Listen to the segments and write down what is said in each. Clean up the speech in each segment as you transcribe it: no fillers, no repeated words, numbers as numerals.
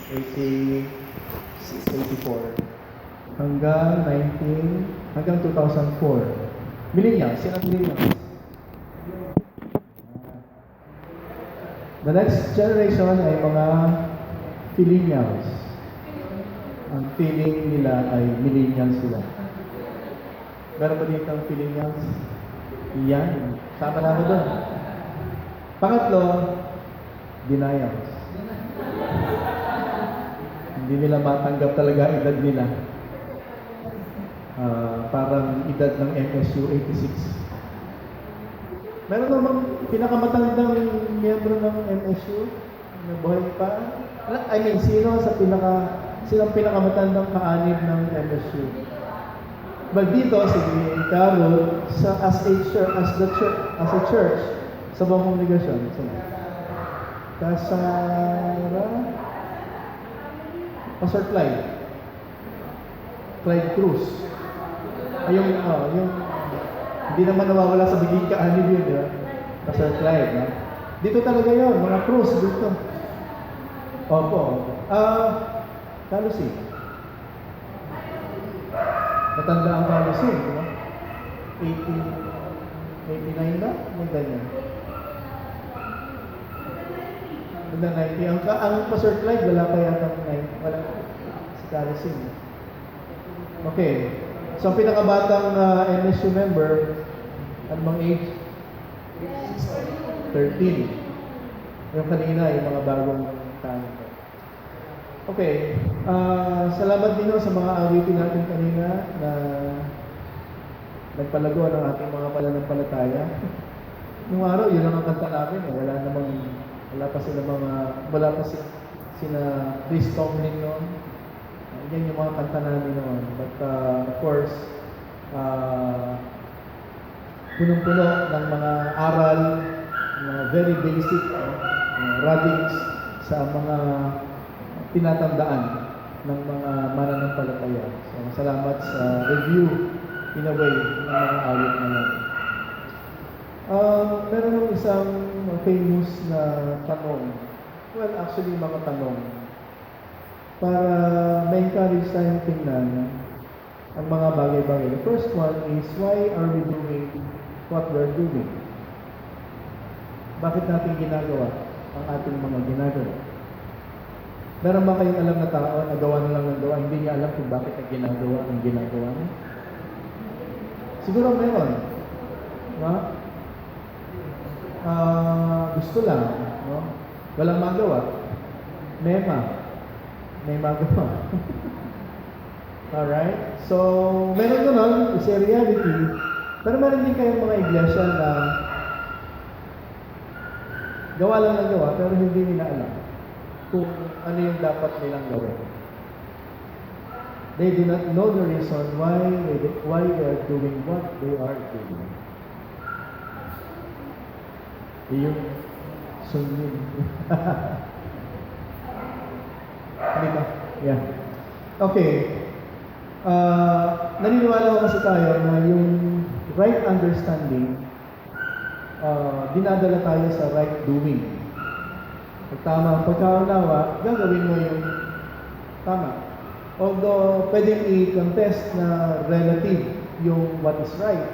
84 hanggang 2004. Millennials, sino ang millennials? The next generation ay mga millennials. Ang feeling nila ay millennials sila. Meron ba dito ang millennials? Yan. Sama namin doon. Pangatlo, denials. Hindi nila matanggap talaga ang edad nila. Parang edad ng MSU 86. Meron namang pinakamatandang miyembro ng MSU na buhay pa. Sino ang pinakamatandang kaanib ng MSU? But dito, si Carol, as a church, sa buong kongregasyon, Kasara, Pastor Clyde Cruz. Yung hindi naman nawawala sa biging kaanib yun, di ba? Pastor Clyde, no? Dito talaga yun, mga Cruz, dito. Opo. Kalusin. Matanda ang Kalusin, di ba? 89 na? May ganyan. Hanggang 90. Ang Pastor Clyde, wala pa yata 9. Wala. Si Kalusin. Okay. So, ang pinakabatang MSU member, ano bang age? 13. Yung kanina, yung mga bagong tayo. Okay. Salamat din sa mga awitin natin kanina na nagpalago ng ating mga pananampalataya. Nung araw, yun lang ang kanta namin. Wala pa sina Chris Tomlin noon. Yan yung mga kanta namin noon. But of course, punong-puno ng mga aral, mga very basic rubbings sa mga tinatandaan ng mga mananampalataya. So, salamat sa review in a way ng mga awit na yan. Meron ng isang famous na tanong. Well, actually, mga tanong. Para ma-encourage tayong tingnan ang mga bagay-bagay. The first one is, why are we doing what we're doing? Bakit natin ginagawa ang ating mga ginagawa? Meron ba kayong alam na tao na gawa na lang ng gawa, hindi niya alam kung bakit ang ginagawa niya? Siguro meron. No? Gusto lang. No? Walang magawa. May magawa. Alright? So, meron naman, it's a reality. Pero meron din kayong mga iglesia na gawa lang ng gawa, pero hindi nila alam kung ano yung dapat nilang gawin. They do not know the reason why they are doing what they are doing. Yung sunyin. Hindi ba? Yeah. Okay. Naniniwala ko kasi tayo na yung right understanding, dinadala tayo sa right doing. Pag tama ang pagkaunawa, gagawin mo yung tama. Although, pwedeng i-contest na relative yung what is right.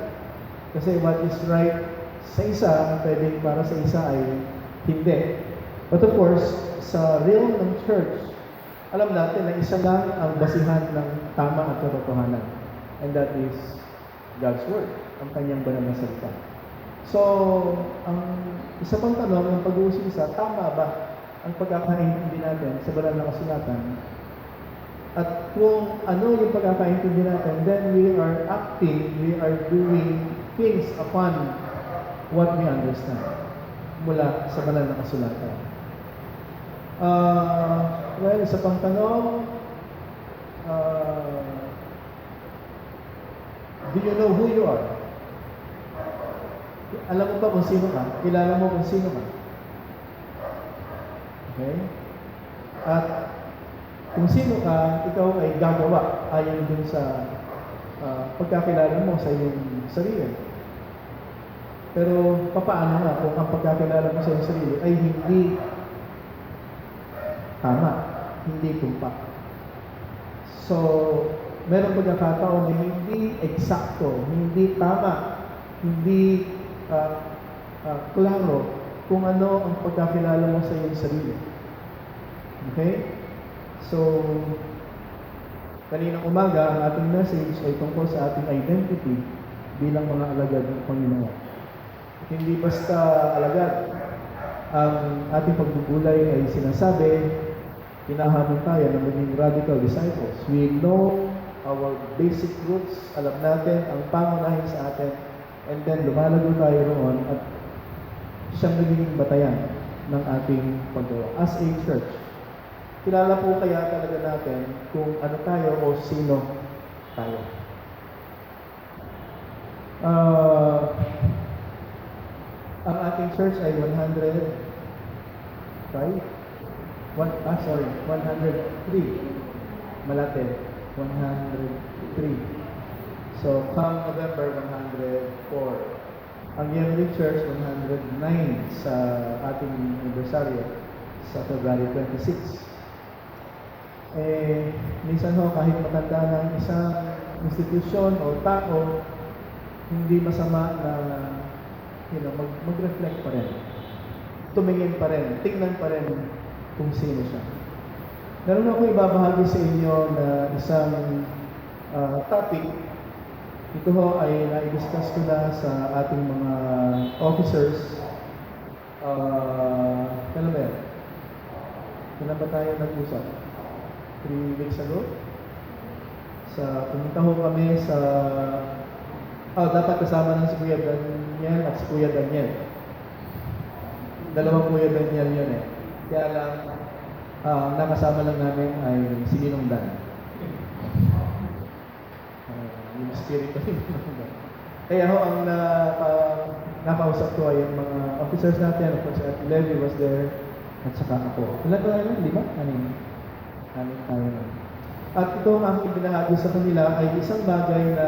Kasi what is right sa isa, pwedeng para sa isa ay hindi. But of course, sa realm ng church, alam natin na isa lang ang basihan ng tama at katotohanan. And that is God's Word, ang kanyang banal na salita. So, ang isa pang tanong ng pag-uusisa, tama ba ang pagkakaintindi natin sa banal na kasulatan? At kung ano yung pagkakaintindi natin, then we are doing things upon what we understand mula sa banal na kasulatan. Well, isa pang tanong, do you know who you are? Alam mo ba kung sino ka? Kilala mo kung sino ka? Okay? At kung sino ka, ikaw ay gagawa ayon dun sa pagkakilala mo sa iyong sarili. Pero papaano nga kung ang pagkakilala mo sa iyong sarili ay hindi tama? hindi tumpak. So, meron pagkakataon na hindi eksakto, hindi tama, hindi klaro kung ano ang pagkakilala mo sa iyong sarili. Okay? So, kaninang umaga, ang ating message ay tungkol sa ating identity bilang mga alagad ng Panginoon. At hindi basta alagad. Ang ating pagbubulay ay sinasabi, hinahamon tayo na maging radical disciples. We know our basic roots, alam natin ang pangunahin sa atin, and then lumalago tayo roon at siyang nagiging batayan ng ating paggawa. As a church, kilala po kaya talaga natin kung ano tayo o sino tayo. Ang ating church ay 103. Malate, 103. So, come November, 104. Ang Yearly Church, 109 sa ating anniversary sa February 26. Minsan ho, kahit matanda ng isang institusyon o tao, hindi masama na mag-reflect pa rin. Tumingin pa rin, tingnan pa rin kung sino siya. Meron ako ibabahagi sa inyo na isang topic. Ito ho ay na-discuss ko na sa ating mga officers. Kailan ba yan? Kailan ba tayo nag-usap? 3 weeks ago? Pumunta ho kami sa... dapat kasama ng si Kuya Daniel at si Kuya Daniel. Dalawang Kuya Daniel yun eh. Kaya lang, nakasama lang namin ay si Ninong Dan. Yung spirit of Ninong Dan. Kaya ho, ang nakausap ko ay yung mga officers natin. Of course, at Levi was there. At saka ako. Ilan ba tayo? 5? Anin tayo. At ito ang aking binahagi sa kanila ay isang bagay na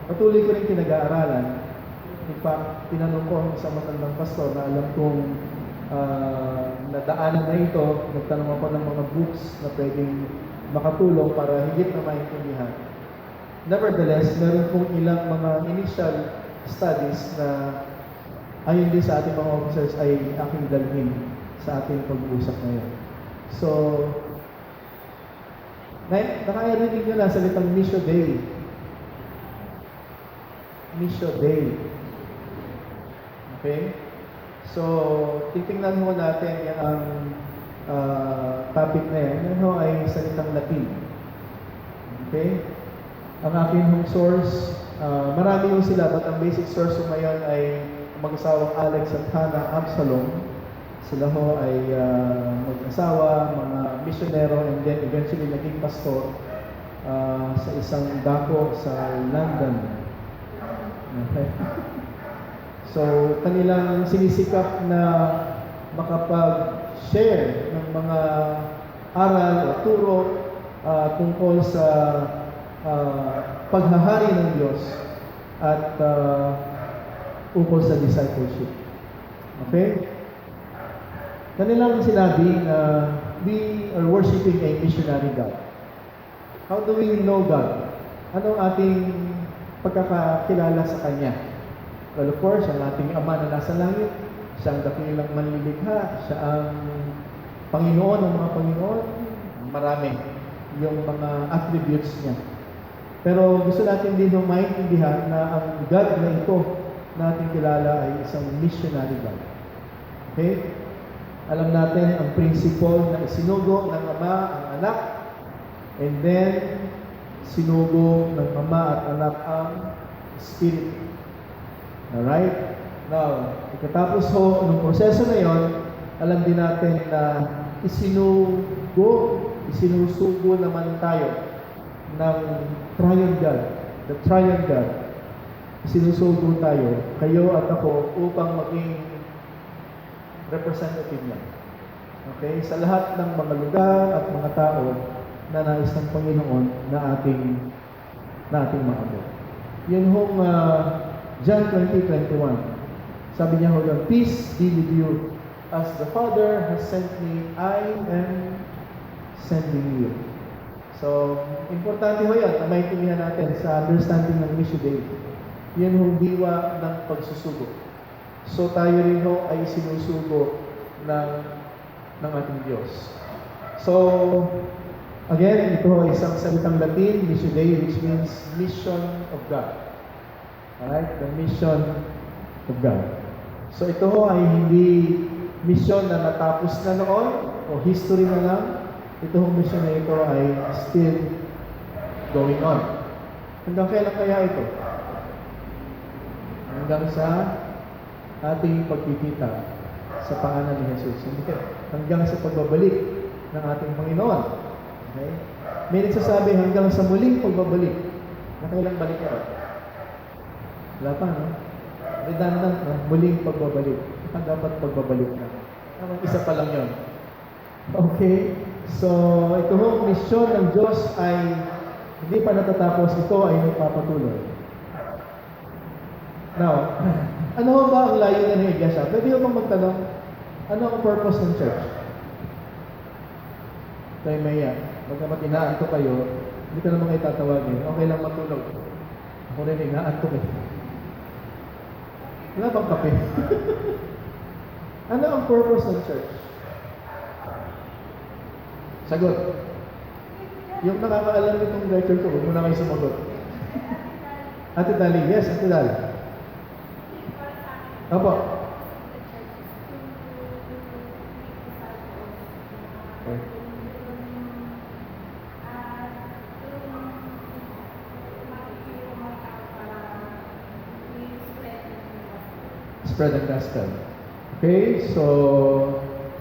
patuloy ko rin pinag-aaralan. In fact, tinanong ko ang isang matandang pastor na alam kong nadaanan na ito. Nagtanong ako ng mga books na pwedeng makatulong para higit na maintindihan. Nevertheless, meron pong ilang mga initial studies na ayon din sa ating mga officers ay aking dalhin sa ating pag-uusap ngayon. So, nakarinig nyo na salitang Mission Day. Mission Day. Okay? So, titingnan mo natin yan ang topic na yan. Yan ho ay salitang Latin. Okay? Ang aking home source, marami yung sila, but ang basic source ko ngayon ay mag-asawang Alex at Hannah Absalom. Sila ho ay mag-asawa, mga misyonero, and then eventually naging pastor sa isang dako sa London. Okay. So, kanilang sinisikap na makapag-share ng mga aral o turo tungkol sa paghahari ng Diyos at ukol sa discipleship. Okay? Kanilang sinabi na we are worshiping a missionary God. How do we know God? Anong ating pagkakakilala sa Kanya? Well, of course, ang ating Ama na nasa langit, siya ang dakilang manlilikha, siya ang Panginoon ng mga Panginoon, marami yung mga attributes niya. Pero gusto natin din maintindihan na ang God na ito natin kilala ay isang missionary God. Okay? Alam natin ang principle na isinugo ng Ama ang anak, and then sinugo ng Ama at anak ang Spirit. Alright? Now, ikatapos ho, nung proseso na yon, alam din natin na isinusugo naman tayo ng Triune God, the Triune God. Isinusugo tayo, kayo at ako, upang maging representative niya. Okay? Sa lahat ng mga lugar at mga tao na nais ng Panginoon na ating maabot. Yun hong John 20:21. Sabi niya ho doon, "Peace be with you. As the Father has sent me, I am sending you. So, importante ho yan na maintindihan natin sa understanding ng mission day. Yan ho diwa ng pagsusugo. So, tayo rin ho ay sinusugo ng ating Diyos. So, again, ito ho isang salitang Latin, mission day, which means mission of God. Alright? The mission of God. So, ito ho ay hindi mission na natapos na noon o history na lang. Ito hong mission na ito ay still going on. Hanggang kailan kaya ito? Hanggang sa ating pagkikita sa pangalan ni Jesus. Hindi hanggang sa pagbabalik ng ating Panginoon. Okay? May nagsasabi hanggang sa muling pagbabalik. Na kailang balik ito? Wala pa, no? Redundant, no? Muling pagbabalik. Dapat pagbabalik na. Isa pa lang yun. Okay? So, ito hong misyon ng Diyos ay hindi pa natatapos. Ito ay nagpapatuloy. Now, ano ba ang layunin ng Iglesia? Pwede mo bang magtanong, ano ang purpose ng church? Kay Maya, magkamat inaanto kayo, hindi ka naman kayo tatawagin. Okay lang matulog. Ako rin inaanto kayo. Wala bang kape? Ano ang purpose ng church? Sagot. Yung nakakaalam nitong lecture ko, huwag mo na kayo sumagot. Ate Dali, yes, Ate Dali. Opo. Okay. Spread the gospel. Okay, so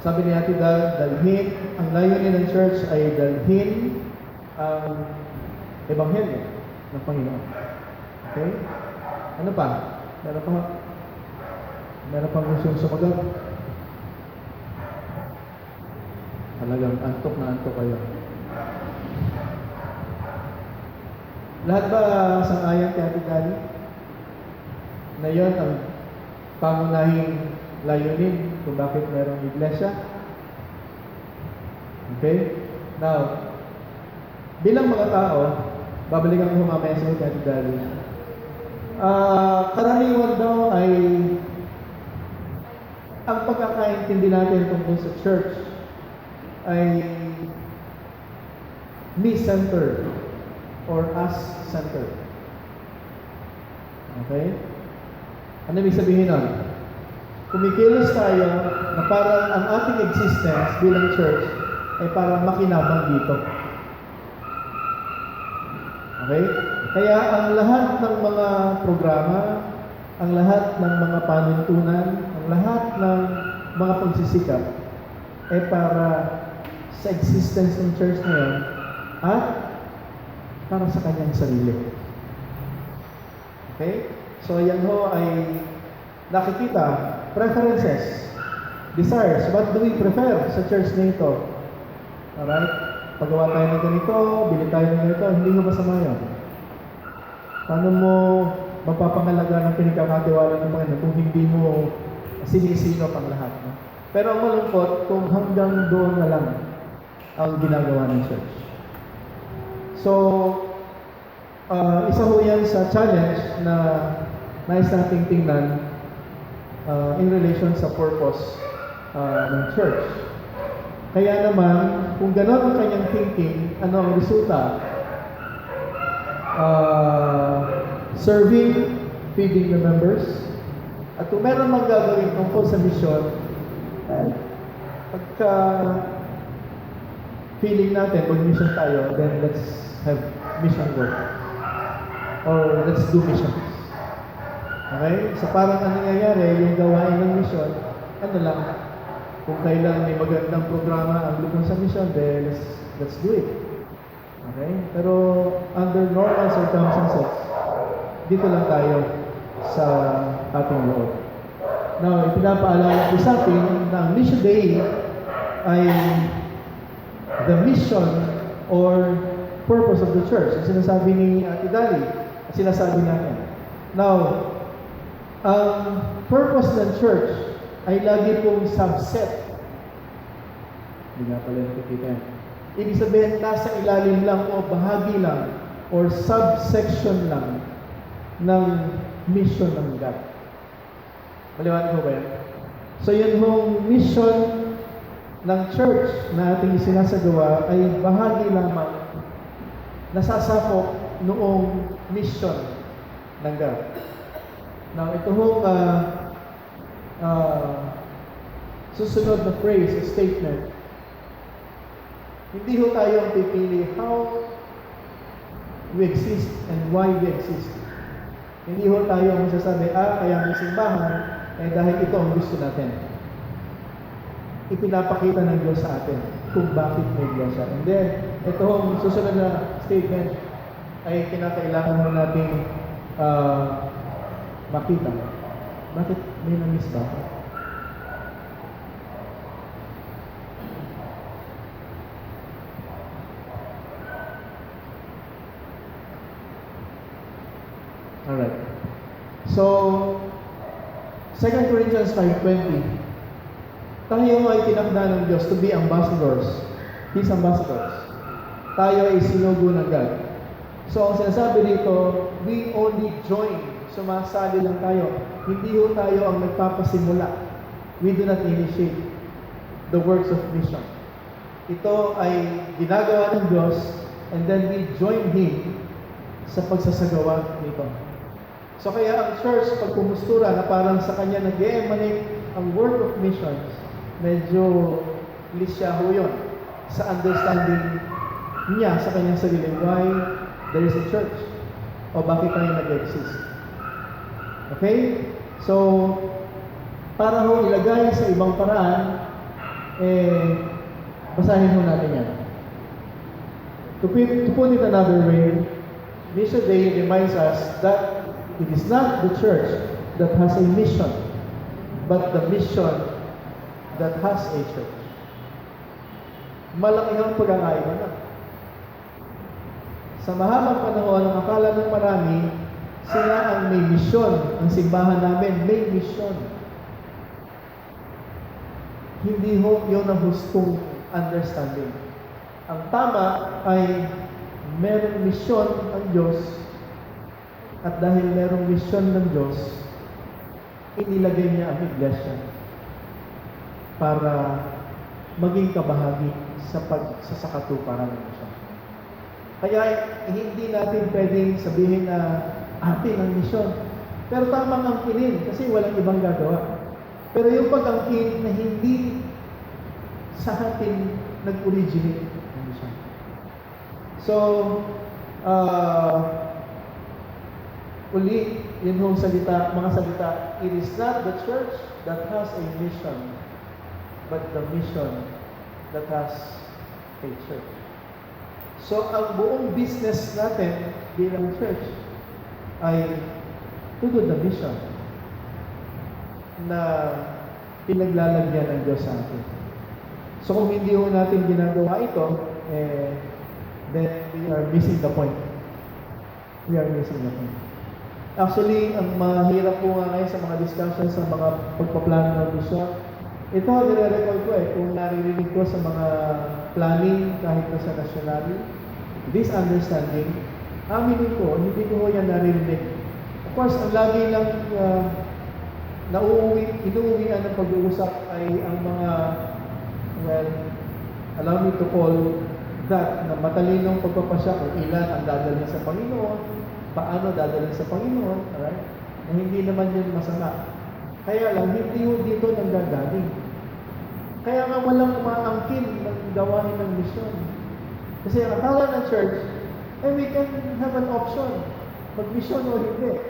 sabi ni Ate Dal, dalhin, ang layunin ng church ay dalhin ang ebanghelyo ng Panginoon. Okay? Ano pa? Meron pang gustong sumagot? Talagang antok na antok kayo. Lahat ba sang-ayon kay Ate Dali? Na yun ang pangunahing layunin kung bakit mayroong iglesia? Okay? Now, bilang mga tao, babalikan ko mamaya sa Ate Dali. Karaniwan daw ay ang pagkakaintindi natin tungkol sa church ay me-centered or us-centered. Okay? Ano ibig sabihin nun? Kumikilos tayo na parang ang ating existence bilang church ay parang makinabang dito. Okay? Kaya ang lahat ng mga programa, ang lahat ng mga panuntunan, ang lahat ng mga pagsisikap ay para sa existence ng church na yun at para sa kanyang sarili. Okay? So yan ho ay nakikita, preferences, desires. What do we prefer sa church na ito? Alright? Pagawa tayo ng ganito, bili tayo ng ganito, hindi mo masama yun. Paano mo magpapangalaga ng pinagkakatiwala ng Panginoon kung hindi mo sinisino pang lahat? No? Pero ang malungkot kung hanggang doon na lang ang ginagawa ng church. So, isa ho yan sa challenge na nais nating tingnan in relation sa purpose ng church. Kaya naman, kung gano'n ang kanyang thinking, ano ang resulta? Serving, feeding the members. At kung meron mang gagawin tungkol sa mission, pagka feeling natin, mag-mission tayo, then let's have mission work. Or let's do missions. Okay? So parang ang nangyayari, yung gawain ng mission, ano lang, kung kailan may magandang programa ang lupon sa mission, then let's do it. Okay? Pero under normal circumstances, dito lang tayo sa ating loob. Now, ipinapaalala ko sa atin na ang mission day ay the mission or purpose of the church. Ang sinasabi ni Ate Dali, ang sinasabi natin. Now, ang purpose ng church ay lagi pong subset. Hindi nga pala nakikita yan. Ibig sabihin, nasa ilalim lang o bahagi lang or subsection lang ng mission ng God. Maliwanag mo ba yan? So yun hong mission ng church na ating sinasagawa ay bahagi lamang nasasakop noong mission ng God. Now, ito hong susunod na phrase, statement, hindi ho tayo ang pipili how we exist and why we exist. Hindi ho tayo ang masasabi, kaya may simbahan, dahil ito ang gusto natin. Ipinapakita ng Diyos sa atin kung bakit may Diyos siya. And then, ito ang susunod na statement ay kinakailangan mo nating makita. Bakit may na-miss ba? Alright. So, 2 Corinthians 5:20. Tayo ay tinakda ng Diyos to be ambassadors. His ambassadors. Tayo ay sinugo ng God. So, ang sinasabi dito, we only join. Sumasali lang tayo. Hindi ho tayo ang nagpapasimula. We do not initiate the works of mission. Ito ay ginagawa ng Diyos and then we join Him sa pagsasagawa nito. So kaya ang church, pag pumustura na parang sa kanya nag-emanate ang work of missions, medyo lisya ho yun sa understanding niya sa kanyang sarili. Why there is a church? O bakit tayo nag-exist? Okay? So, para ho ilagay sa ibang paraan, basahin ho natin yan. To put it another way, Mission Day reminds us that it is not the church that has a mission, but the mission that has a church. Malaki ang pagkakaiba na. Sa mahabang panahon, ang akala ng marami, sila ang may mission. Ang simbahan namin, may mission. Hindi ho yun ang hustong understanding. Ang tama ay merong mission ang Diyos, at dahil merong mission ng Diyos, inilagay niya ang iglesia para maging kabahagi sa pagsasakatuparan ng siya. Kaya hindi natin pwedeng sabihin na atin ang mission. Pero tamang angkinin kasi walang ibang gagawa. Pero yung pag-angkin na hindi sa atin nag-originate ng mission. So, uli, yun yung mga salita, it is not the church that has a mission, but the mission that has a church. So, ang buong business natin bilang church ay to do the mission na pinaglalagyan ng Diyos sa atin. So, kung hindi ho natin ginagawa ito, then we are missing the point. We are missing the point. Actually, ang mahirap po nga ngayon sa mga discussions, sa mga pagpaplano ng mission, ito, nire-record ko kung naririnig ko sa mga planning kahit na sa nationally, this understanding, aminin ko, hindi ko yan naririnig. Of course, ang lagi lang inuuwian ng pag-uusap ay ang mga, well, allow me to call that, na matalinong pagpapasya kung ilan ang dadalhin sa Panginoon, paano dadalhin sa Panginoon, alright? Na hindi naman yun masama. Kaya lang, hindi yun dito nanggagaling. Kaya nga walang umaangkin ng gawain ng misyon. Kasi ang akala ng church, we can have an option. Mag-misyon o hindi.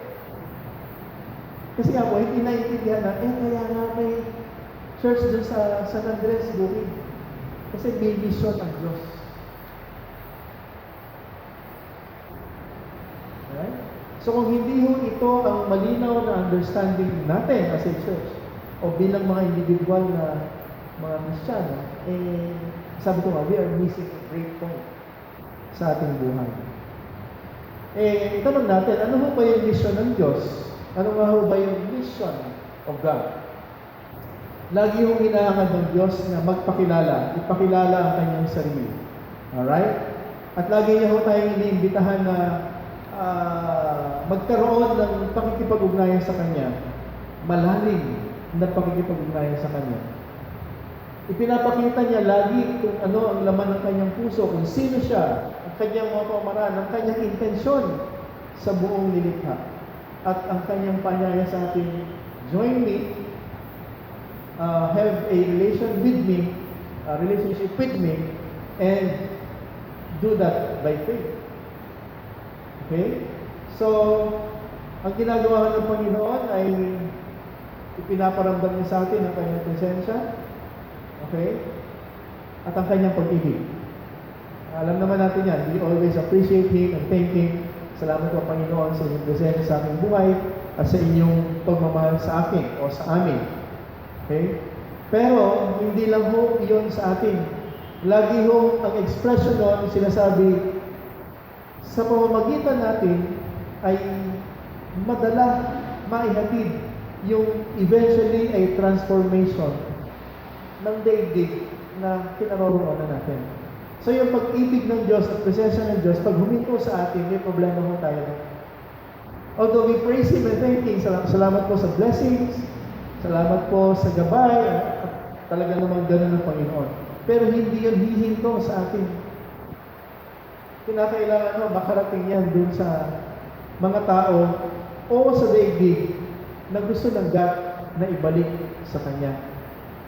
Kasi nga po, hindi naiintindihan na, kaya nga may church dun sa San Andres, Buwig. Kasi may misyon ang Diyos. Alright? So kung hindi ho ito ang malinaw na understanding natin as a church, o bilang mga individual na mga Kristiyano, sabi ko nga, we are missing a great point sa ating buhay. Tanong natin, ano ho ba yung mission ng Diyos? Ano nga ho ba yung mission of God? Lagi hong hinahangad ng Diyos na magpakilala, ipakilala ang kanyang sarili. Alright? At lagi niya ho tayong iniimbitahan na magkaroon ng pakikipag-ugnayan sa Kanya, malalim na pakikipag-ugnayan sa Kanya. Ipinapakita niya lagi kung ano ang laman ng kanyang puso, kung sino siya, ang kanyang mga pamamaraan, ang kanyang intensyon sa buong nilikha. At ang kanyang panyaya sa ating join me, have a relationship with me, and do that by faith. Okay? So, ang ginagawa ng Panginoon ay ipinaparamdam niya sa atin ang kanyang presensya. Okay? At ang kanyang pag-ibig. Alam naman natin yan. We always appreciate Him and thank Him. Salamat po, Panginoon, sa inyong presensya sa aming buhay at sa inyong pagmamahal sa akin o sa amin. Okay? Pero, hindi lang ho iyon sa atin. Lagi ho ang expression nun, sinasabi, sa pamamagitan natin ay madala, maihatid yung eventually ay transformation ng daigdig na kinaroroonan natin. So yung pag-ibig ng Diyos at presensya ng Diyos, pag huminto sa atin, may problema ho tayo. Although we praise Him and thank Him, salamat po sa blessings, salamat po sa gabay, at talaga namang gano'n ng Panginoon. Pero hindi yun hihinto sa atin. Kinakailangan mo, makarating yan dun sa mga tao o sa daigdig na gusto ng God na ibalik sa Kanya.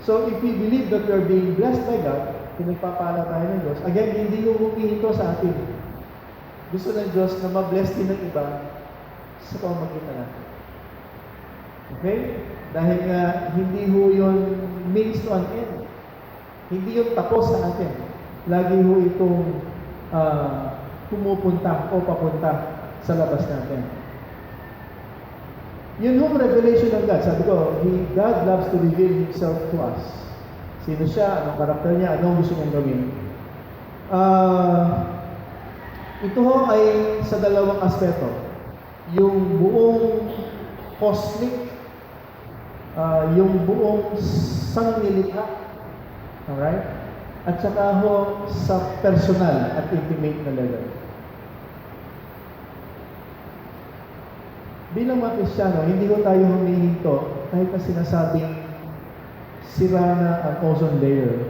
So, if we believe that we are being blessed by God, pinagpapala tayo ng Diyos, again, hindi yung humihinto sa atin. Gusto ng Diyos na ma-bless din ng iba sa pamamagitan natin. Okay? Dahil nga, hindi ho yun means to an end. Hindi yun tapos sa atin. Lagi ho itong pumupunta o papunta sa labas natin. Yun hong revelation ng God. Sabi ko, God loves to reveal Himself to us. Sino siya? Anong karakter niya? Anong gusto niyang gawin? Ito ho ay sa dalawang aspeto. Yung buong cosmic, yung buong sangnilikha, alright? At saka ho sa personal at intimate na level. Bilang mga Kristiyano, hindi ko tayo humihinto kahit na sinasabing sira na ang ozone layer.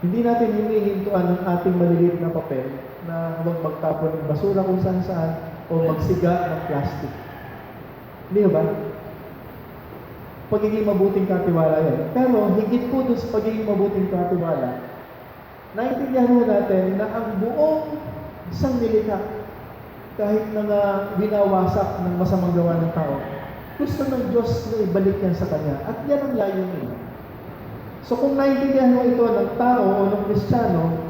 Hindi natin hinihintuan ang ating maliliit na papel na huwag magtapon ng basura kung saan-saan o magsiga ng plastic. Hindi ba? Pagiging mabuting katiwala yan. Pero higit po doon sa pagiging mabuting katiwala, naintindihan mo natin na ang buong isang nilikha, kahit na binawasak ng masamang gawa ng tao, gusto ng Diyos na ibalik yan sa Kanya. At yan ang layunin. So kung naintindihan mo ito ng tao o ng Kristiyano,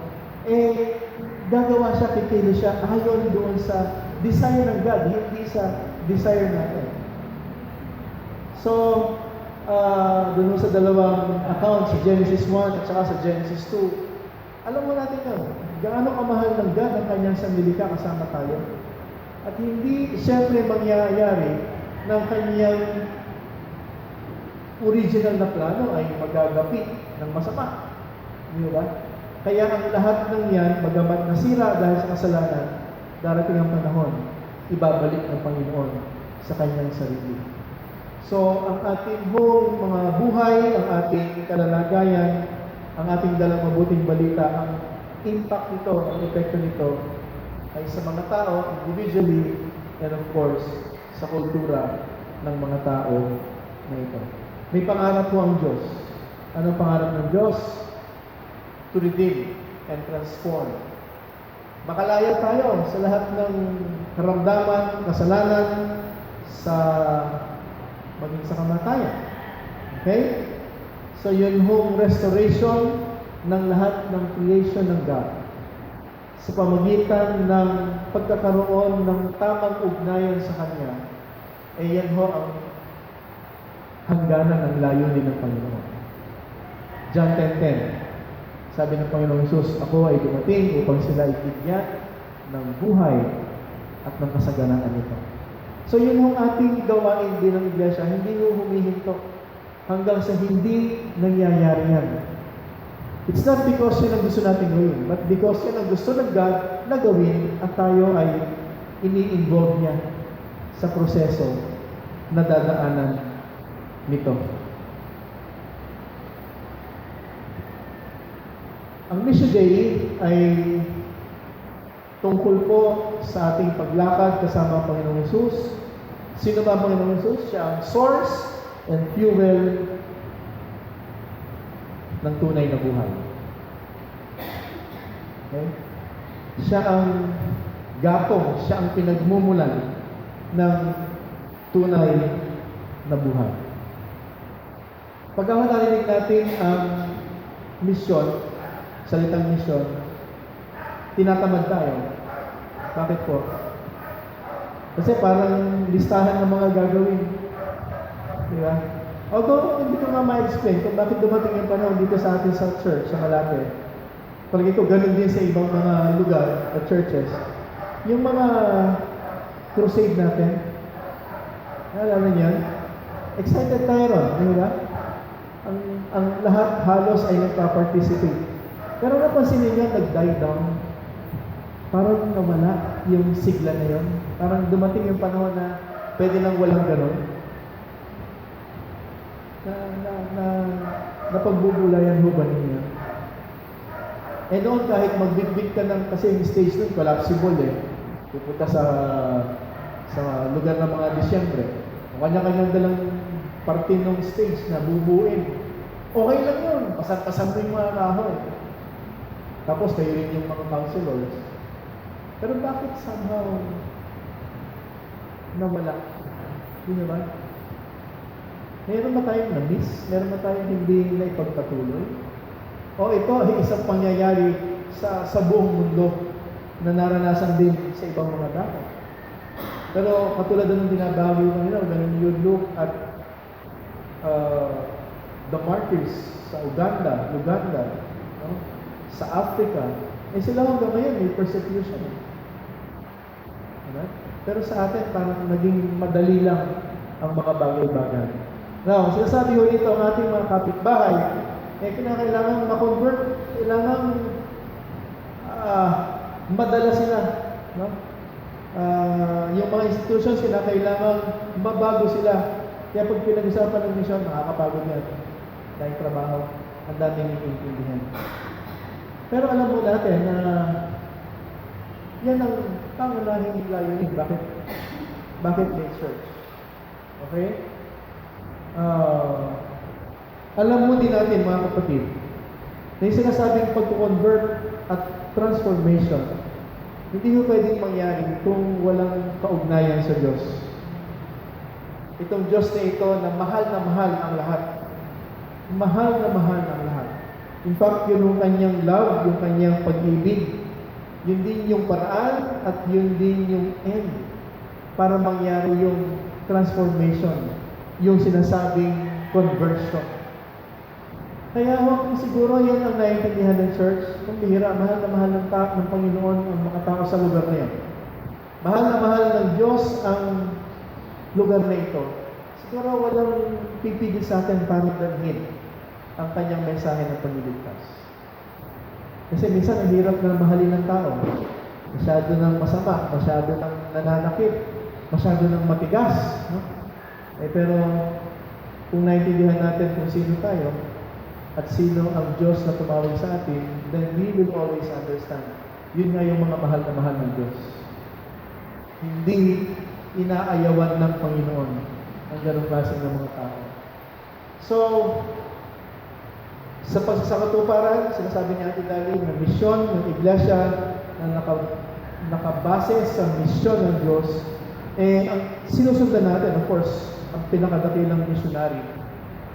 gagawa siya, kikili siya ayon doon sa desire ng God, hindi sa desire natin. So, doon sa dalawang account, sa Genesis 1 at saka sa Genesis 2, alam mo natin yun, gaano kamahal ng God ang kanyang sanlilikha kasama tayo. At hindi siyempre mangyayari ng kanyang original na plano ay magagapit ng masama. Di ba? Kaya ang lahat ng yan, bagamat nasira dahil sa kasalanan, darating ang panahon, ibabalik ng Panginoon sa kanyang sarili. So, ang ating buong mga buhay, ang ating kalalagayan, ang ating dalang mabuting balita, ang impact nito, ang epekto nito, ay sa mga tao, individually, and of course, sa kultura ng mga tao na ito. May pangarap po ang Diyos. Anong pangarap ng Diyos? To redeem and transform. Makalaya tayo sa lahat ng karamdaman, kasalanan, sa maging sa kamatayan. Okay? So yun hong restoration ng lahat ng creation ng God sa pamamagitan ng pagkakaroon ng tamang ugnayan sa Kanya, yan ho ang hangganan ng layunin ng Panginoon. John 10:10, sabi ng Panginoong Hesus, ako ay dumating upang sila ibigyan ng buhay at ng kasaganaan nito. So yun ang ating gawain din ng Iglesia, hindi mo humihinto hanggang sa hindi nangyayari yan. It's not because yun ang gusto natin gawin, but because yun ang gusto ng God na gawin at tayo ay ini-involve niya sa proseso na dadaanan nito. Ang Mission Day ay tungkol po sa ating paglakad kasama ang Panginoong Hesus. Sino ba ang Panginoong Hesus? Siya ang source and fuel ng tunay na buhay. Okay? Siya ang gatong, siya ang pinagmumulan ng tunay na buhay. Pagka narinig natin ang misyon, salitang misyon, tinatamad tayo. Bakit po? Kasi parang listahan ng mga gagawin. Di ba? Although, hindi ko nga ma-explain kung bakit dumating yung panahon dito sa atin sa church, sa Malate. Palagi ko, ganun din sa ibang mga lugar at churches. Yung mga crusade natin, naalala niyo? Excited tayo ron, di ba? Ang lahat halos ay nagpa-participate. Pero napansin niyo, nag-die down. Parang nawala yung sigla na yun. Parang dumating yung panahon na pwede nang walang ganun. Napagbubulayan ho ba ninyo? Eh noon kahit magbitbit ka ng, kasi yung stage nun collapsible eh. Pupunta sa lugar ng mga Disyembre. Kanya-kanyang dalang parte ng stage na bubuin. Okay lang yun. Pasan-pasan mo yung mga kahoy. Tapos kayo rin yung mga counselors. Pero bakit somehow nawala? Hindi ba? Meron ba tayong na-miss? Meron ba tayong hindi na ipagpatuloy? O ito ay isang pangyayari sa buong mundo na naranasan din sa ibang mga tao. Pero katulad ng binabawi ko nila, ganun you look at the martyrs sa Uganda, no? Sa Africa, sila hanggang ngayon may persecution. Right? Pero sa atin, parang naging madali lang ang mga bagay-bagay. Now, sinasabi ko dito ang ating mga kapitbahay, kinakailangan ma-convert, kailangan madala sila. No? Yung mga institutions, kinakailangan mabago sila. Kaya pag pinag-usapan ng mission, nakakapagod yan. Dahil trabaho, ang daming naiintindihan. Pero alam mo natin na yan ang pangunahing layunin. Bakit may church? Okay? Alam mo din natin mga kapatid na yung sinasabing pag-convert at transformation hindi ko pwedeng mangyari kung walang kaugnayan sa Diyos. Itong Diyos na ito na mahal ang lahat. Mahal ang lahat. In fact, yung kanyang love, yung kanyang pag-ibig, yun din yung paraan at yun din yung end para mangyari yung transformation, yung sinasabing conversion. Kaya siguro yan ang naiintindihan ng church. Kung bihira, mahal ng Panginoon ang mga tao sa lugar na yan. Mahal ng Diyos ang lugar na ito. Siguro walang pipigil sa atin para dalhin ang kanyang mensahe ng pagliligtas. Kasi minsan ang hirap na mahalin ng tao. Masyado ng masama, masyado ng nananakit, masyado ng matigas. No? Pero kung naiintindihan natin kung sino tayo, at sino ang Diyos na tumawag sa atin, then we will always understand. Yun nga yung mga mahal na mahal ng Diyos. Hindi inaayawan ng Panginoon ang ganong klase ng mga tao. So, sa katuparan, sinasabi niya atin dali na misyon ng iglesia na nakabase sa misyon ng Diyos, ang sinusundan natin, of course, ang pinakadakilang missionary.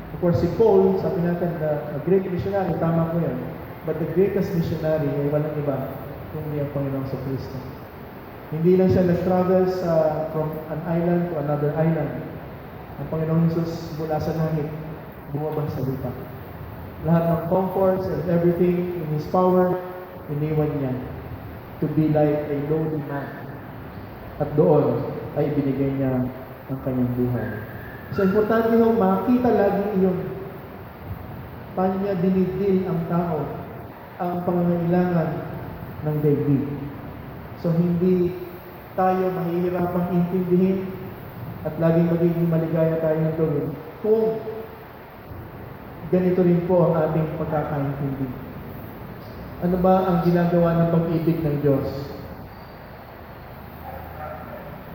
Of course, si Paul, sabi natin na a great missionary, tama ko yan. But the greatest missionary ay walang iba kundi ang Panginoong sa Kristo. Hindi lang siya nag-travel from an island to another island. Ang Panginoong Jesus mula sa langit, bumaba sa lupa. Lahat ng comforts and everything in His power, iniwan niya to be like a lowly man. At doon ay binigay niya ang kanyang buhay. So, importante yung makita lagi yung paano niya dinidil ang tao ang pangangailangan ng daigdig. So hindi tayo mahihirapang intindihin at laging magiging maligaya tayo ng gawin kung ganito rin po ang ating pagkakaintindi. Ano ba ang ginagawa ng pag-ibig ng Diyos?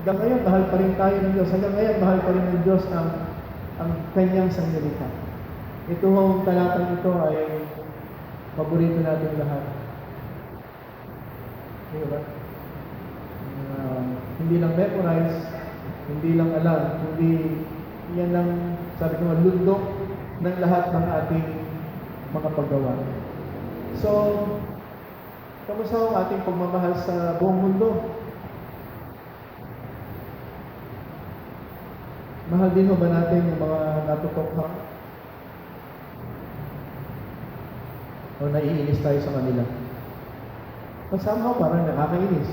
Hanggang ngayon, mahal pa rin tayo ng Diyos. Hanggang ngayon, mahal pa rin ng Diyos ang kanyang sanggunitan. Ito ang talatang ito ay paborito natin lahat. Di ba? Hindi lang memorize, hindi lang alam, hindi yan lang, sabi ko, lundok ng lahat ng ating mga paggawa. So, kamusta ang ating pagmamahal sa buong mundo? Mahal din ba natin yung mga natutokhang? O naiinis tayo sa kanila? O somehow parang nakakainis.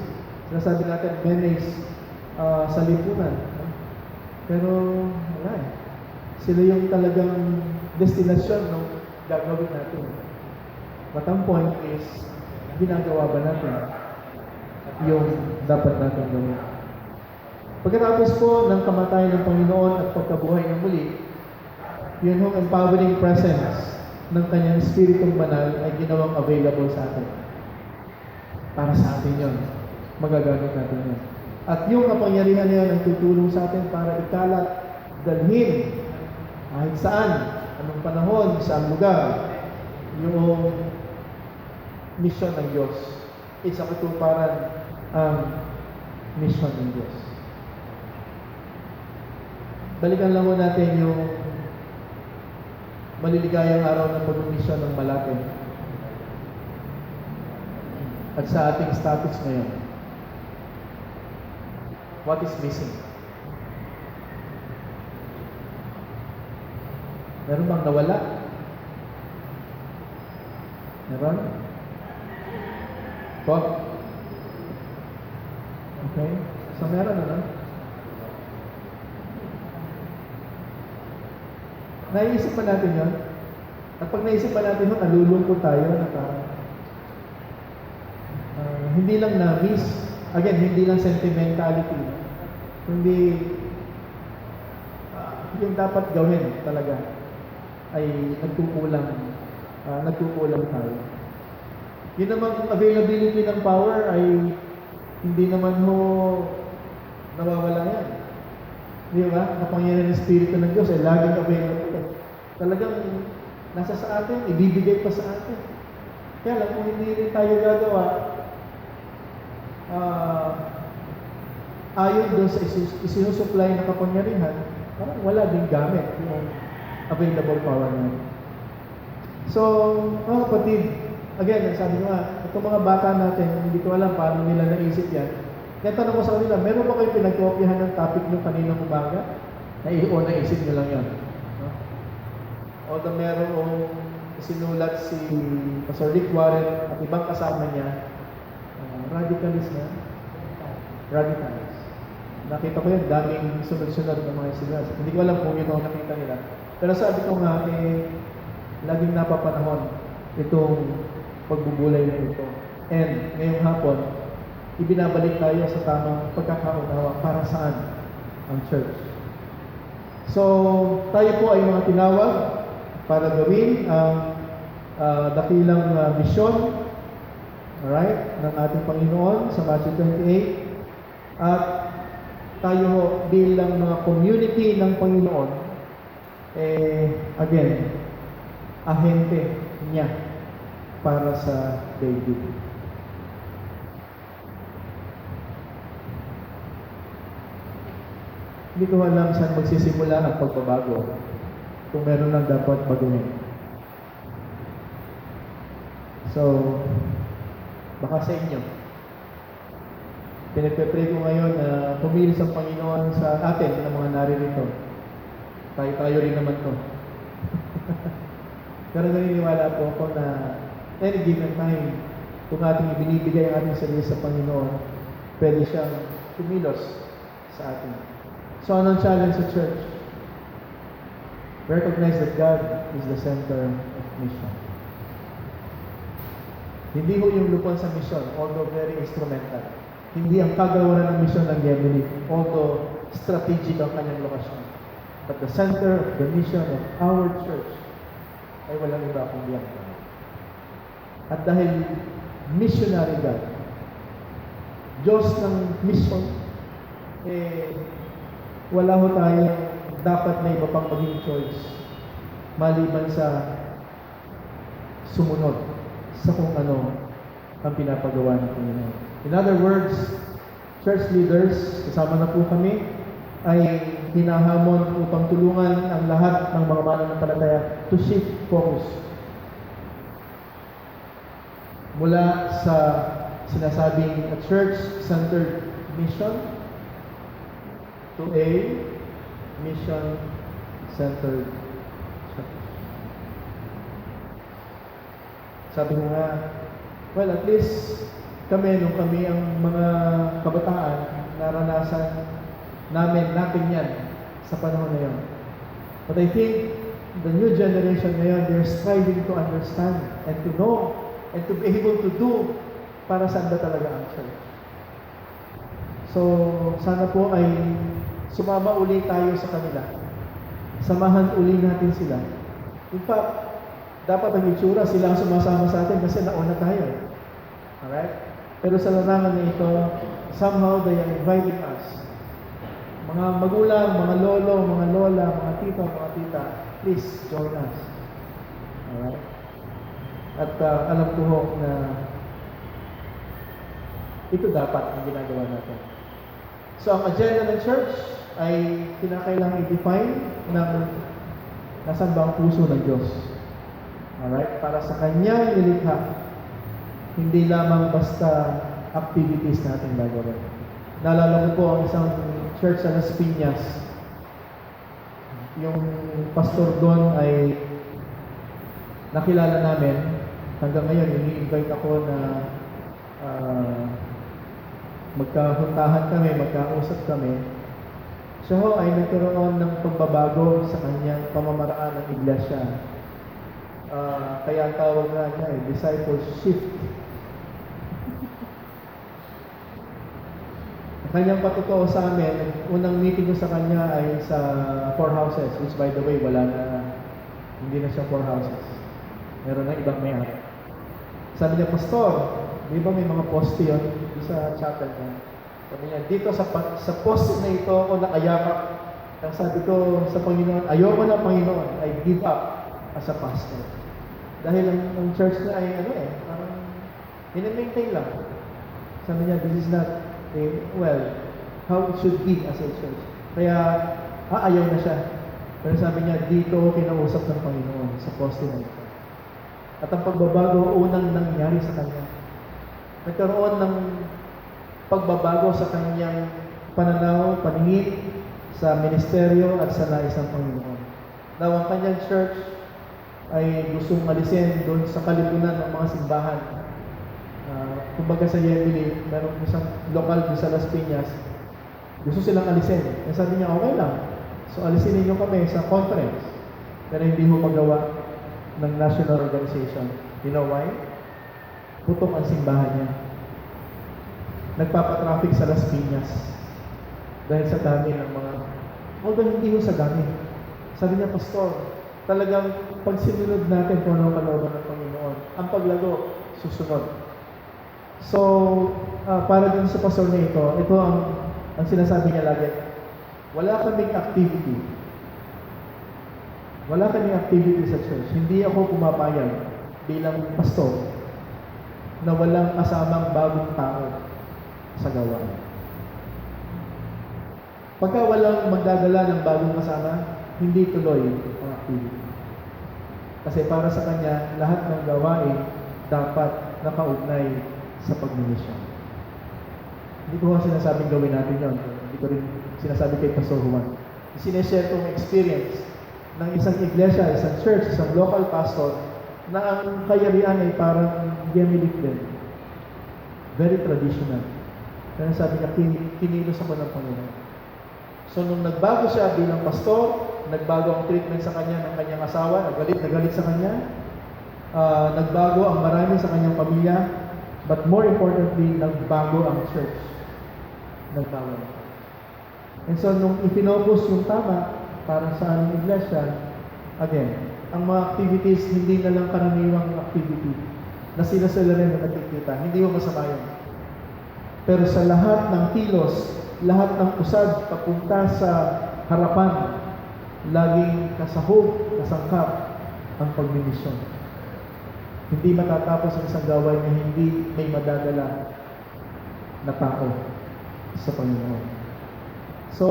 Sinasabi natin, menace sa lipunan. Pero, wala eh. Sila yung talagang destinasyon ng gagawin natin. But ang point is, ginagawa ba natin yung dapat natin gawin? Pagkatapos po ng kamatayan ng Panginoon at pagkabuhay ng muli, yun yung empowering presence ng kanyang Spiritong Banal ay ginawang available sa atin. Para sa atin yun. Magagamit natin yun. At yung kapangyarihan na yun ang tutulong sa atin para ikalat, dalhin, kahit saan, anong panahon, saan lugar, yung mission ng Diyos. Isa katuparan ang mission ng Diyos. Balikan lang mo natin yung maliligayang araw ng pag-mission ng Malate at sa ating status ngayon. What is missing? Meron bang nawala? Meron? Po? Okay. So meron ano? Naisip pa natin yun? At pag naisip pa natin yun, nalulungkot tayo na parang hindi lang na-miss, again, hindi lang sentimentality, kundi yung dapat gawin talaga ay nagkukulang tayo. Yun naman, availability ng power ay hindi naman ho nawawala yan. Di ba? Kapangyarihan ng Espiritu ng Diyos ay laging available. Talagang nasa sa atin, ibibigay pa sa atin. Kaya lang, kung hindi rin tayo gagawa, ayon doon sa isinusupply na kapangyarihan, parang wala din gamit yung available power na. So, mga kapatid, again, sabi ko nga, itong mga bata natin, hindi ko alam paano nila naisip yan. Kaya tanong ko sa kanila, meron ba kayong pinagkopyahan ng topic nyo kaninang umaga? Naisip nyo lang yan. No? O meron sinulat si Pastor Rick Warren at ibang kasama niya, radicalism. Nakita ko yan, daming sunod-sunod ng mga sinulat. Hindi ko alam kung yun ang nakita nila. Pero sabi ko nga, laging napapanahon itong pagbubulay na ito. And ngayong hapon, ibinabalik tayo sa tamang pagkakaunawa para saan ang church. So, tayo po ay mga tinawag para gawin ang dakilang misyon, alright, ng ating Panginoon sa Matthew 28. At tayo bilang mga community ng Panginoon, again, ahente niya para sa daigdig. Hindi ko alam saan magsisimula ang pagbabago kung meron lang dapat baguhin. So, baka sa inyo. Pinagpe-pray ko ngayon na pumilis ang Panginoon sa atin ng mga naririto. Tayo rin naman to. Pero naniniwala po ako na any given time, kung ating ibinibigay ang ating sarili sa Panginoon, pwede siyang kumilos sa atin. So, anong challenge sa church? Recognize that God is the center of mission. Hindi ho yung lupon sa mission, although very instrumental. Hindi ang kagawaran ng mission ng Gemini, although strategic ang kanyang lokasyon. But the center of the mission of our church ay walang iba kundi ang Panginoon. At dahil missionary God, Diyos ng mission, wala ho tayo dapat na iba pang maging choice maliban sa sumunod sa kung ano ang pinapagawa ng Panginoon. In other words, church leaders, kasama na po kami, ay hinahamon upang tulungan ang lahat ng mga mananampalataya to shift focus mula sa sinasabing a church-centered mission to a mission-centered church. Sabi ko nga, well, at least kami, nung kami ang mga kabataan, naranasan natin yan sa panahon na yun. But I think the new generation ngayon, they're striving to understand and to know and to be able to do para saan ba talaga ang church. So, sana po ay sumama uli tayo sa kanila. Samahan uli natin sila. In fact, dapat ang itsura sila ang sumasama sa atin kasi nauna tayo. Alright? Pero sa larangan na ito, somehow they are inviting us. Mga magulang, mga lolo, mga lola, mga tito, mga tita, please join us. Alright? At alam ko ho na ito dapat ang ginagawa natin. So, ang agenda ng church ay kinakailangan i-define ng nasan ba ang puso ng Diyos. Alright? Para sa Kanyang nilikha, hindi lamang basta activities natin gagawin. Naalala ko po ang isang church sa Las Piñas. Yung pastor doon ay nakilala namin. Hanggang ngayon, ini-invite ako na magkahuntahan kami, magkausap kami. Siya ho ay nagkaroon ng pagbabago sa kanyang pamamaraan ng iglesia. Kaya ang tawag nga niya ay discipleship. Ang kanyang patutuo sa amin, unang meeting ko sa kanya ay sa Four Houses, which by the way, hindi na siya Four Houses. Meron na ibang may-ari. Sabi niya, Pastor, di ba may mga poste yun sa chapel niya? Sabi niya, dito sa poste na ito ako nakayakap. Ang sabi ko sa Panginoon, ayoko na Panginoon, I give up as a pastor. Dahil ang church na ay parang in-maintain lang. Sabi niya, this is not how it should be as a church. Kaya, ayaw na siya. Pero sabi niya, dito kinausap ng Panginoon sa poste na ito. At ang pagbabago, unang nangyari sa kanya. Nagkaroon ng pagbabago sa kanyang pananaw, paningin sa ministeryo at sa nais ng Panginoon. Now, ang kanyang church ay gustong alisin doon sa kalipunan ng mga simbahan. Kumbaga sa Yemili, meron isang lokal doon sa Las Piñas. Gusto silang alisin. Kaya sabi niya, okay lang. So, alisin ninyo kami sa conference. Pero hindi mo magawa ng national organization. You know why? Putok ang simbahan niya. Nagpapatraffic sa Las Piñas. Dahil sa dami ng mga... Although hindi mo sa dami. Sabi niya, Pastor, talagang pag sinunod natin kung ano kalooban ng Panginoon, ang paglago, susunod. So, para din sa pastor na ito ang sinasabi niya lagi, wala kaming activity. Wala kaming activity sa church. Hindi ako pumapayag bilang pastor na walang kasamang bagong tao sa gawain. Pagka walang magdadala ng bagong kasama, hindi tuloy ang activity. Kasi para sa kanya, lahat ng gawain dapat nakaugnay sa pagmimisyon. Hindi ko nga sinasabing gawin natin yun. Hindi ko rin sinasabi kay Pastor Juan. Sineshare kong experience ng isang iglesia, isang church, isang local pastor na ang kayarian ay parang Yemilik din. Very traditional. Kaya sabi niya, kinilos ako ng Panginoon. So, nung nagbago siya bilang pastor, nagbago ang treatment sa kanya ng kanyang asawa, nagalit sa kanya, Nagbago ang marami sa kanyang pamilya, but more importantly, nagbago ang church. Nagbago. And so, nung ipinopos yung tama para sa aming iglesia, again, ang mga activities, hindi na lang karaniwang activity na sila rin na nakikita. Hindi mo masama yun. Pero sa lahat ng kilos, lahat ng usad papunta sa harapan, laging kasahog, kasangkap ang pagmimisyon. Hindi matatapos ang isang gawain na hindi may madadala na tao sa Panginoon. So,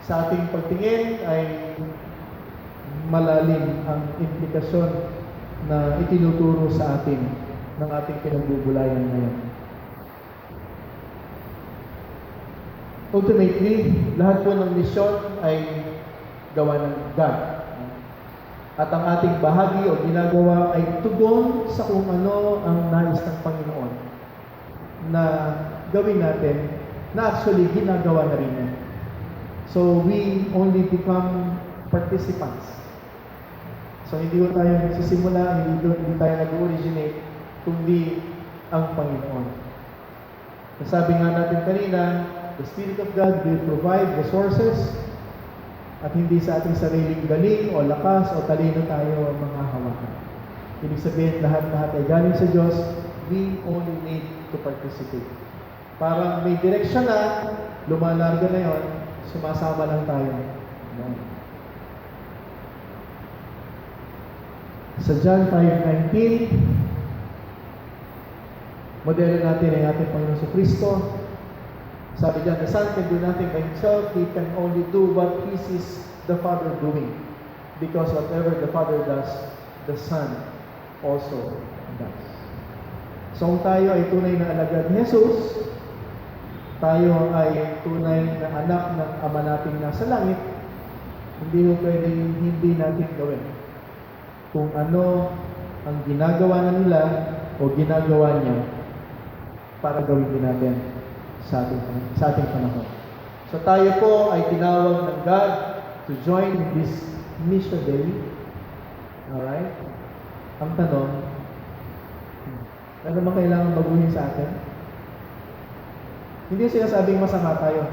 sa ating pagtingin ay malalim ang implikasyon na itinuturo sa atin ng ating pinagbubulayan ngayon. Ultimately, lahat po ng misyon ay gawa ng God. At ang ating bahagi o ginagawa ay tugon sa kung ano ang nais ng Panginoon na gawin natin, na actually ginagawa na rin niya. So, we only become participants. So, hindi ko tayo nagsisimula, hindi tayo nag-originate, kundi ang Panginoon. Sabi nga natin kanina, the Spirit of God will provide resources at hindi sa ating sariling galing o lakas o talino tayo ang mga hawakan. Ibig sabihin, lahat-lahat ay galing sa Diyos. We only need to participate. Parang may direksyon na, lumalarga na yon, sumasama lang tayo. Sa John 5:19, modelo natin ay ating Panginoon sa Kristo. Sabi diyan, the Son can do nothing by himself. He can only do what he sees the Father doing. Because whatever the Father does, the Son also does. So kung tayo ay tunay na alagad ni Jesus, tayo ay tunay na anak ng Ama nating nasa langit, hindi mo pwedeng hindi natin gawin kung ano ang ginagawa na nila o ginagawa niya para gawin din natin sa ating panahon. So tayo po ay tinawag ng God to join this mission day. Alright? Ang tanong, ano ba kailangan baguhin sa atin? Hindi sinasabing masama tayo.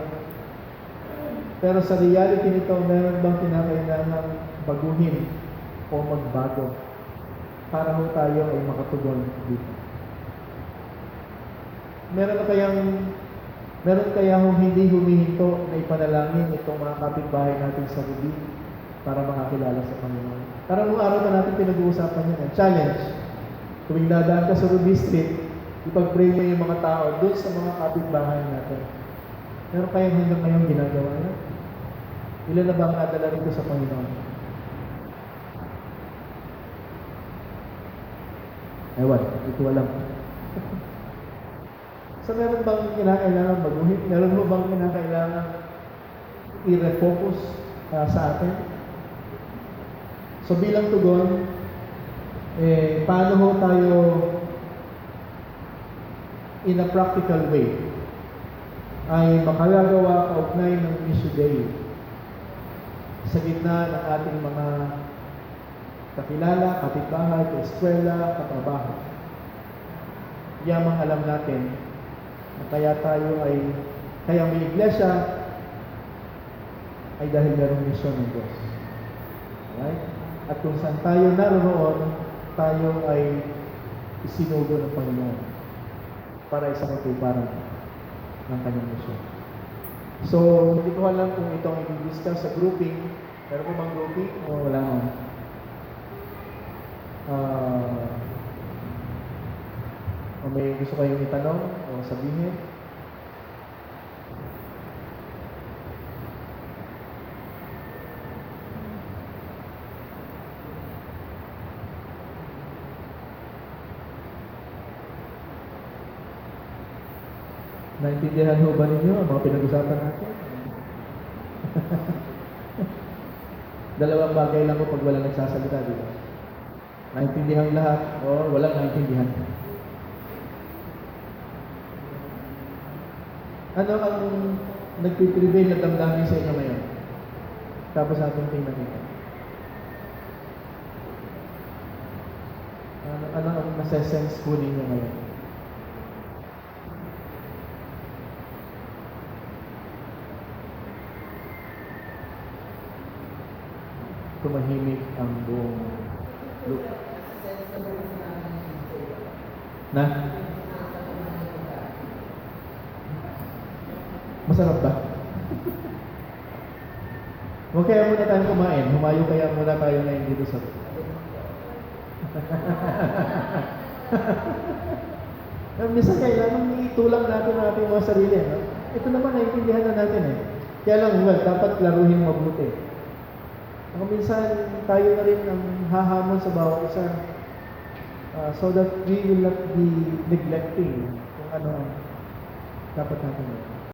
Pero sa reality nito, meron bang kinakailangan baguhin o magbago para ho tayo ay makatugon dito? Meron kaya hong hindi humihinto na ipanalangin itong mga kapitbahay natin sa Ruby para makakilala sa Panginoon? Parang nung araw na natin pinag-uusapan yan, challenge. Tuwing dadaan ka sa Ruby Street, ipag-pray mo yung mga tao doon sa mga kapitbahay natin. Meron kayong hanggang ngayon ginagawa na? Ilan na ba ang nadala rito sa Panginoon? Ewan, ito alam. So, meron bang kinakailangan baguhin? Meron mo bang kinakailangan i-refocus sa atin? So, bilang tugon, paano ho tayo in a practical way ay makagagawa kaugnay ng mission day sa gitna ng ating mga kakilala, kapitbahay, kaeskwela, katrabaho. Yamang alam natin na kaya may iglesia ay dahil mayroong misyon ng Diyos. Right? At kung saan tayo naroon, tayo ay isinugo ng Panginoon para isang katuparan ng kanyang misyon. So, hindi ko alam kung ito ang i-discuss sa grouping. Meron mo bang grouping o wala mo? O may gusto kayong itanong o sabihin? Naintindihan ho ba ninyo ang mga pinag-usapan natin? Dalawang bagay lang po pag walang nagsasalita, di ba? Naintindihan lahat o walang naintindihan. Ano ang nagpiprevail na damdamin sa inyo ngayon? Tapos natin tingnan ito. Ano ang nasa-sense po ninyo ngayon? Tumahimik ang buong lupa. Na? Masarap ba? Huwag kaya muna tayong kumain. Humayo kaya muna tayo ngayon dito sa... Minsan kailangan itulak natin ang ating mga sarili. No? Ito naman, naiintindihan na natin eh. Kaya lang, well, dapat klaruhin mabuti. Kung minsan, tayo na rin ang hahamon sa bawat isa so that we will not be neglecting kung ano ang dapat natin.